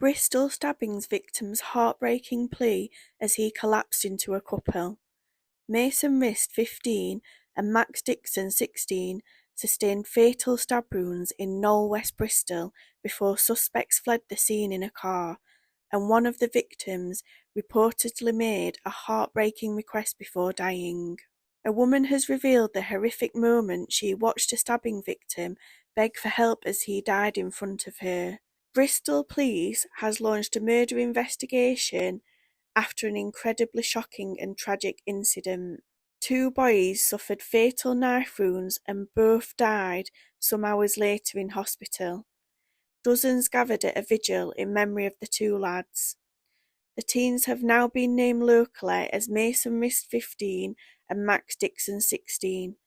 Bristol stabbings victim's heartbreaking plea as he collapsed into a couple. Mason Rist, 15, and Max Dixon, 16, sustained fatal stab wounds in Knoll, West Bristol before suspects fled the scene in a car, and one of the victims reportedly made a heartbreaking request before dying. A woman has revealed the horrific moment she watched a stabbing victim beg for help as he died in front of her. Bristol Police has launched a murder investigation after an incredibly shocking and tragic incident. Two boys suffered fatal knife wounds and both died some hours later in hospital. Dozens gathered at a vigil in memory of the two lads. The teens have now been named locally as Mason Rist, 15, and Max Dixon, 16.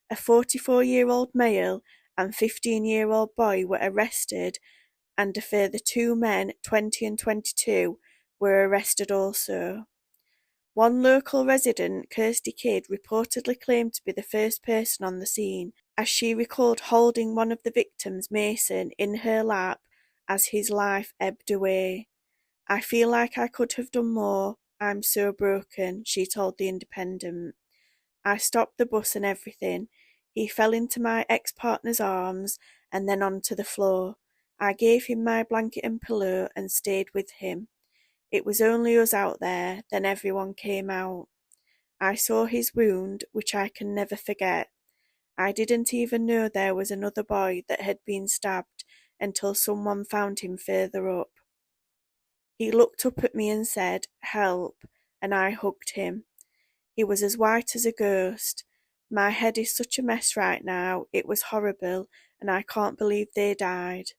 A 44-year-old male and 15-year-old boy were arrested, and a further two men, 20 and 22, were arrested also. One local resident, Kirsty Kidd, reportedly claimed to be the first person on the scene, as she recalled holding one of the victims, Mason, in her lap as his life ebbed away. "I feel like I could have done more. I'm so broken," she told The Independent. "I stopped the bus and everything. He fell into my ex-partner's arms and then onto the floor. I gave him my blanket and pillow and stayed with him. It was only us out there, then everyone came out. I saw his wound, which I can never forget. I didn't even know there was another boy that had been stabbed until someone found him further up. He looked up at me and said, 'Help,' and I hugged him. He was as white as a ghost. My head is such a mess right now. It was horrible, and I can't believe they died.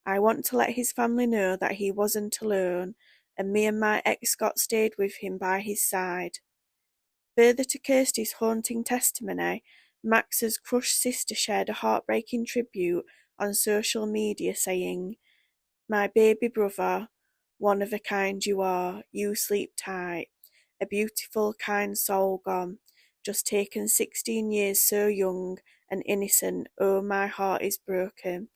I want to let his family know that he wasn't alone, and me and my ex-Scott stayed with him by his side." Further to Kirsty's haunting testimony, Max's crushed sister shared a heartbreaking tribute on social media saying, "My baby brother, one of a kind you are, you sleep tight. A beautiful, kind soul gone, just taken 16 years so young and innocent. Oh, my heart is broken.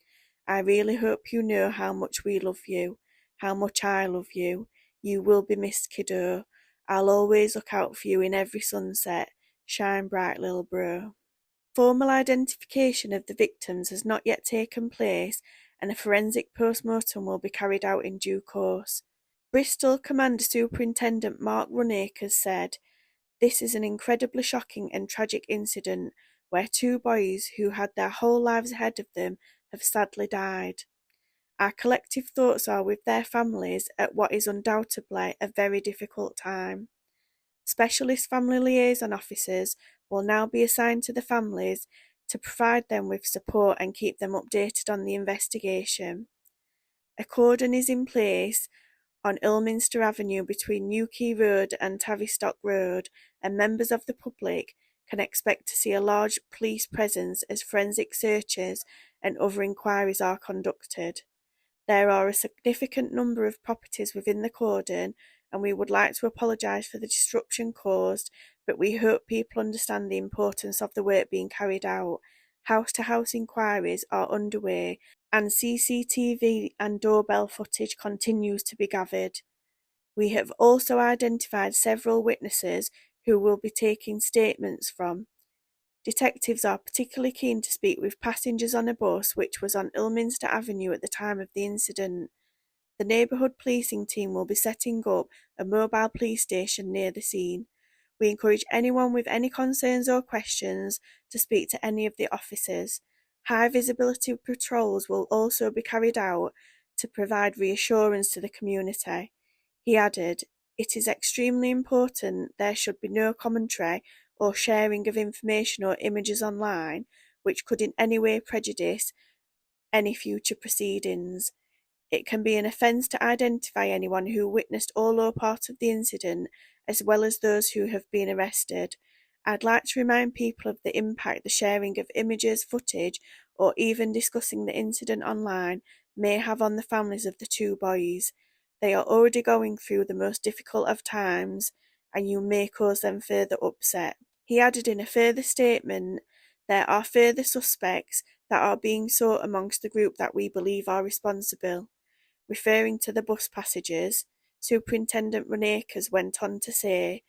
I really hope you know how much we love you, how much I love you. You will be missed, kiddo. I'll always look out for you in every sunset. Shine bright, little bro." Formal identification of the victims has not yet taken place, and a forensic post-mortem will be carried out in due course. Bristol Commander Superintendent Mark Runacre said, "This is an incredibly shocking and tragic incident where two boys who had their whole lives ahead of them have sadly died. Our collective thoughts are with their families at what is undoubtedly a very difficult time. Specialist family liaison officers will now be assigned to the families to provide them with support and keep them updated on the investigation. A cordon is in place on Ilminster Avenue between Newquay Road and Tavistock Road, and members of the public can expect to see a large police presence as forensic searches and other inquiries are conducted. There are a significant number of properties within the cordon, and we would like to apologise for the disruption caused, but we hope people understand the importance of the work being carried out. House-to-house inquiries are underway, and CCTV and doorbell footage continues to be gathered. We have also identified several witnesses who will be taking statements from. Detectives are particularly keen to speak with passengers on a bus which was on Ilminster Avenue at the time of the incident. The neighbourhood policing team will be setting up a mobile police station near the scene. We encourage anyone with any concerns or questions to speak to any of the officers. High visibility patrols will also be carried out to provide reassurance to the community. He added, "It is extremely important there should be no commentary or sharing of information or images online which could in any way prejudice any future proceedings. It can be an offence to identify anyone who witnessed all or part of the incident, as well as those who have been arrested. I'd like to remind people of the impact the sharing of images, footage, or even discussing the incident online may have on the families of the two boys. They are already going through the most difficult of times, and you may cause them further upset." He added in a further statement, "There are further suspects that are being sought amongst the group that we believe are responsible. Referring to the bus passengers, Superintendent Runakers went on to say,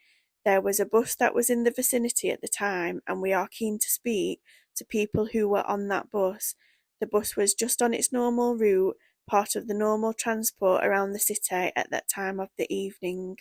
"There was a bus that was in the vicinity at the time, and we are keen to speak to people who were on that bus. The bus was just on its normal route, part of the normal transport around the city at that time of the evening."